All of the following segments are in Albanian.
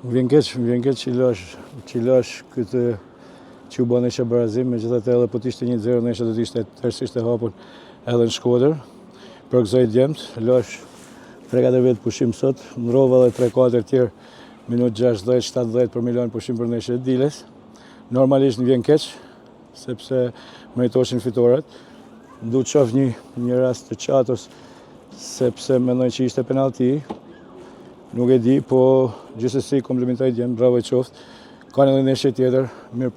Më vjen keq që lash këtë që u bën isha barazim, megjithatë edhe po të ishte 1-0 nesha do të ishte tërësisht e hapur edhe në Shkodër. Për kësaj djemt, lash 3-4 vetë pushim sot, ndrova edhe 3-4 tjerë minutë 60-70 për Milan pushim për neshë e Diles. Normalisht më vjen keq, sepse meritoshin fitoret. Du të shoh një rast të qatos, sepse mendoj që ishte penalti. Nuk e di, po gjithsesi komplimentoj djemt, bravo i qoftë. Ka edhe ndeshje tjetër, mirë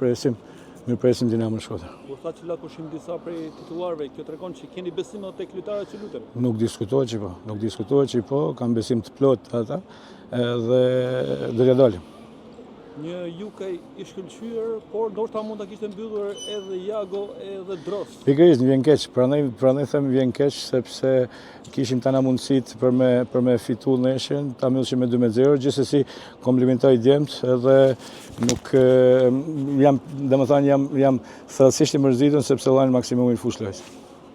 presim Dinamo Shkodër. Po tha që la pushim disa prej titullarëve, kjo tregon që keni besim edhe tek lojtarët që luten. Nuk diskutohet që po, kam besim të plot ata, edhe do t'ja dalim. Një Jukaj i shkëlqyer, por ndoshta mund ta kishte mbyllur edhe Jago edhe Dros. Pikërisht më vjen keq, prandaj them vjen keq sepse kishim tana mundësitë për me fitu neshën, ta mbyllshim me 2-0, gjithsesi komplimentoj djemt edhe nuk jam thellësisht i mërzitur sepse dhanë maksimumin fushë lojës.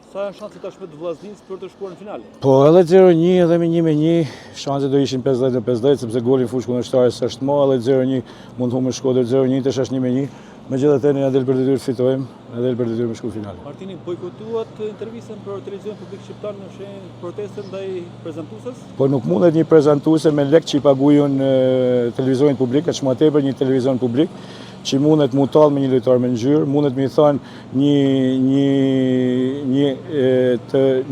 Sa janë shanset tashmë të Vllaznisë për të shkuar në finale? Po edhe 0-1 edhe me 1-1, shanset do ishin 50-50, sepse goli fushë kundërshtarës është mo, edhe 0-1 mund të humbë Shkodër, 0-1 tash është 1-1. Megjithatë ne na del për detyrë fitojmë, na del për detyrë me shku në finale. Martini, bojkotuat intervistën për televizionin publik shqiptar në shenjë proteste ndaj prezantueses? Po nuk mundet një prezantuese me lekë që i paguajun televizionit publik, që më tepër një televizion publik, që mundet mu tallë me një lojtar me ngjyrë, mundet me i thonë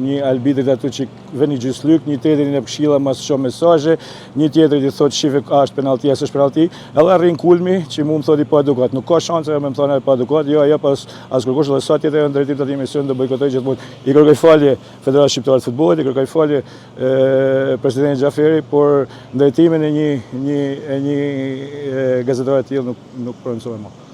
një albitrit aty që veni gjyslyk, një tjetrin e këshilla mas shumë mesazhe, një tjetrit i thotë shife a është penalti, as është penalti, edhe arrin kulmi që mu më thotë i pa edukat. Nuk ka shanse me më thonë pa edukat, jo pas as kërkosh edhe sa tjetër në drejtim të atij emision do bojkotoj gjithmonë. I kërkoj falje Federacionit Shqiptar të Futbollit, i kërkoj falje presidentit Xhaferi, por ndërtimin e një gazetare të tillë nuk pronësoj më.